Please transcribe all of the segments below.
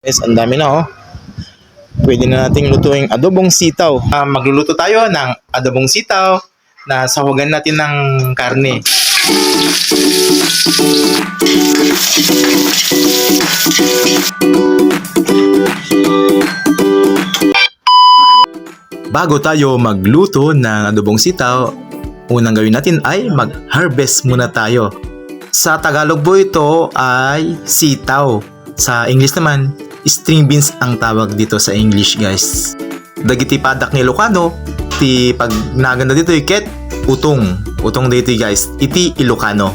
Guys, ang dami na oh. Pwede na nating lutuing adobong sitaw. Magluluto tayo ng adobong sitaw na sahugan natin ng karne. Bago tayo magluto ng adobong sitaw, unang gawin natin ay mag-harvest muna tayo. Sa Tagalog po ito ay sitaw. Sa English naman, string beans ang tawag dito sa English, guys. Dagiti padak ni Ilocano, ti pag naganda dito iket utong. Utong dito guys, iti Ilocano.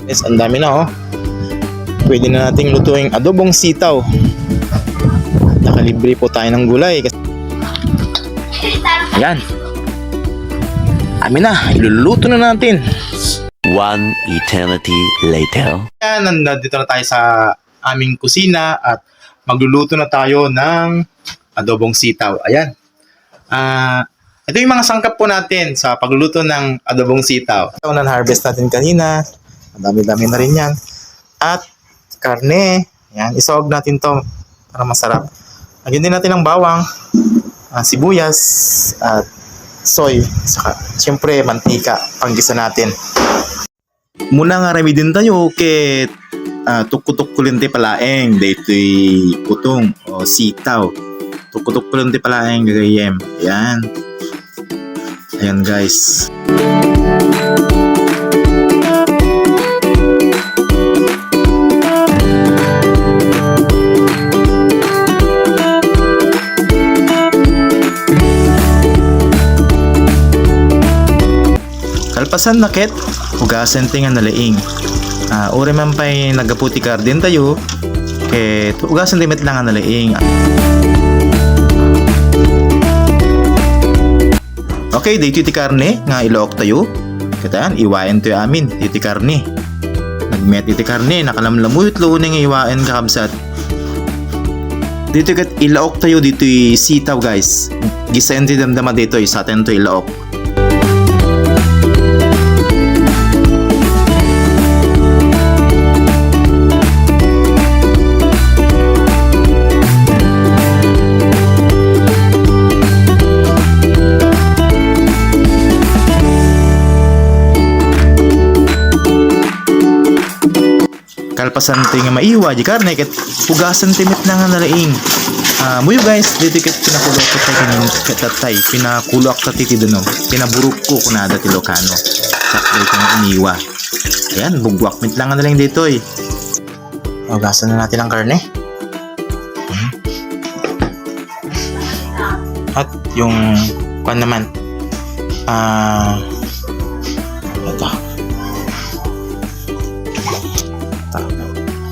Guys, ang dami na oh. Pwede na nating lutuing adobong sitaw. Nakalibre po tayo ng gulay. Ayan. Amin na, iluluto na natin. One eternity later. Ayan, nandito na tayo sa aming kusina at magluluto na tayo ng adobong sitaw. Ayan. Ito yung mga sangkap po natin sa pagluluto ng adobong sitaw. Ito na harvest natin kanina. Ang dami-dami na rin yan. At karne. Ayan, isawag natin to para masarap. Lagyan din natin ng bawang, sibuyas, at soy, saka siyempre mantika, panggisa natin. Muna nga rami din tayo ket tukutuk-kulinte palaeng daytoy putong o sitaw. Tukutuk-kulinte palaeng gagayem. Ayan. Ayan guys. Kalpasan na ket, hugasan tinga na laing. Uri man pa'y nagaputikar din tayo, ket hugasan timit lang na laing. Okay, dito ti karne, nga ilook tayo. Katayan, iwain to amin, dito karne. Nagmet dito karne, nakalamlamuyot lo nga iwain kakabsat. Dito ket ilaok tayo, dito sitaw guys. Gisayan ti damdama dito, sa atin to ilaok. Kalpasan tayo nga maiwa di karne ket hugasan timit na nga nalaing. Muyo guys, dito ket pinakulok ko tayo kanin katatay, pinakulok ta titi dono, pinaburuk ko kunada ti Ilocano. Sakto ko nga iniwa. Ayan, bugwak mit lang nga nalang dito eh. Hugasan na natin ang karne. At yung pan naman ito.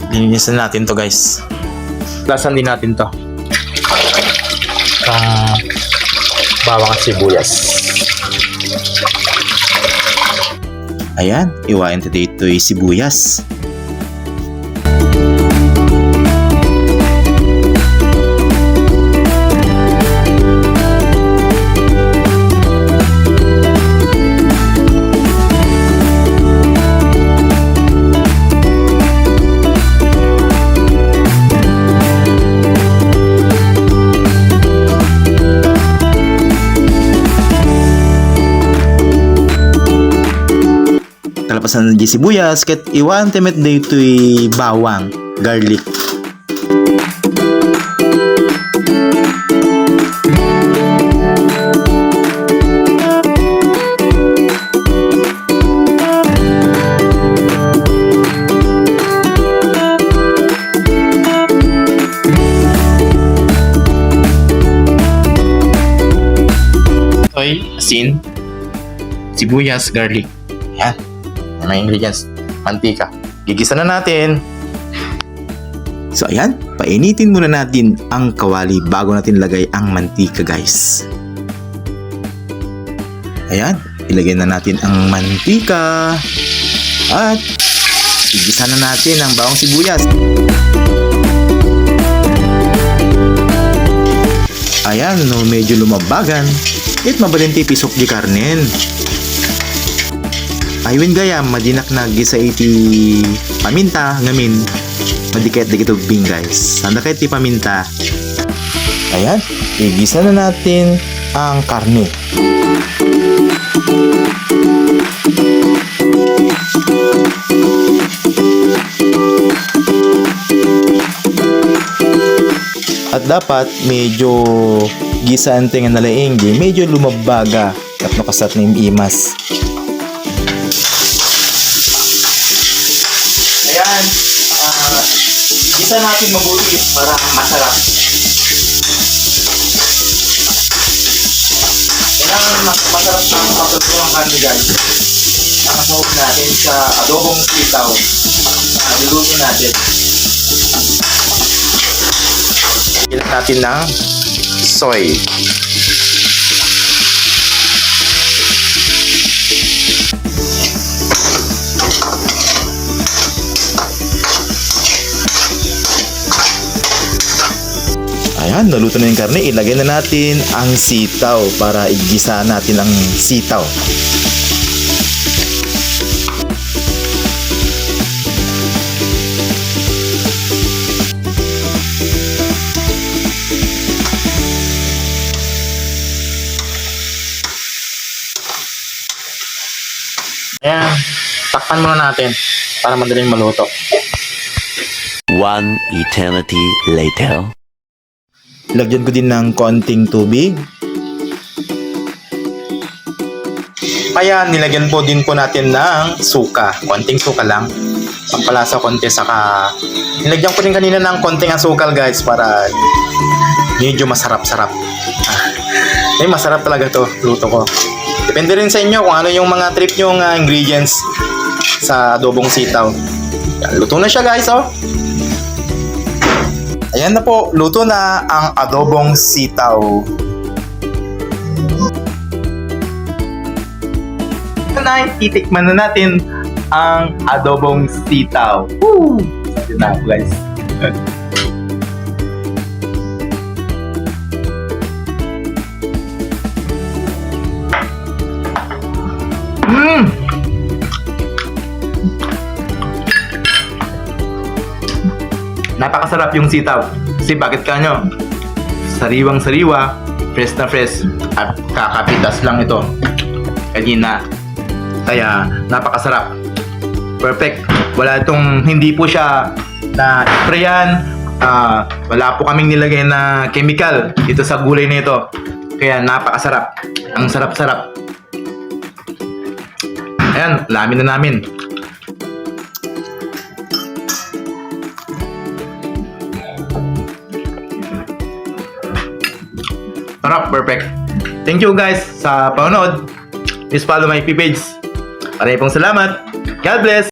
Linisan natin to guys. Lasan din natin to. Bawang at sibuyas. Ayan, iwain natin dito yung sibuyas. Talapasan ng sibuyas ket iwan temet daytoy bawang, garlic. Toy, asin, sibuyas, garlic. Yan. May ingredients, mantika. Gigisa na natin. So ayan, painitin muna natin ang kawali bago natin lagay ang mantika guys. Ayan, ilagay na natin ang mantika. At igisa na natin ang bawang sibuyas. Ayan, no, medyo lumabagan. It mabalin pisok di karnen. Ayun gaya, madinak na gisa iti paminta ngamin. Madikit di bing guys. Sanda kahit ti paminta. Ayan, igisa na natin ang karne. At dapat medyo gisaan tinga na laing di medyo lumabaga at nakasat na yung imas. Ayan, gisa natin mabuti para masarap. Kailangan masarap ang pagkakulo ng karne guys. Nakasahog natin sa adobong sitaw. Lulutin natin. Ilan natin ng soy. Ayan, naluto na yung karne. Ilagay na natin ang sitaw para igisa natin ang sitaw. Ayan, takpan muna natin para madaling maluto. One eternity later. Lagyan ko din ng konting tubig. Kaya nilagyan po din po natin ng suka. Konting suka lang. Pampalasa konti, saka nilagyan ko din kanina ng konting asukal guys para medyo masarap-sarap. Masarap talaga to luto ko. Depende rin sa inyo kung ano yung mga trip nyong ingredients sa adobong sitaw. Yan, luto na siya guys, oh. Ayan na po, luto na ang adobong sitaw. Tonight, titikman na natin ang adobong sitaw. Woo! Sabi na guys. Napakasarap yung sitaw. Kasi bakit kanyo? Sariwang sariwa, fresh na fresh, at kakapitas lang ito kanina. Kaya napakasarap. Perfect. Wala itong, hindi po siya na sprayan. Wala po kaming nilagay na chemical dito sa gulay na ito. Kaya napakasarap. Ang sarap-sarap. Ayan, lamin na namin. Sarap, perfect. Thank you guys sa panonood. Please follow my page. Maraming pong salamat. God bless.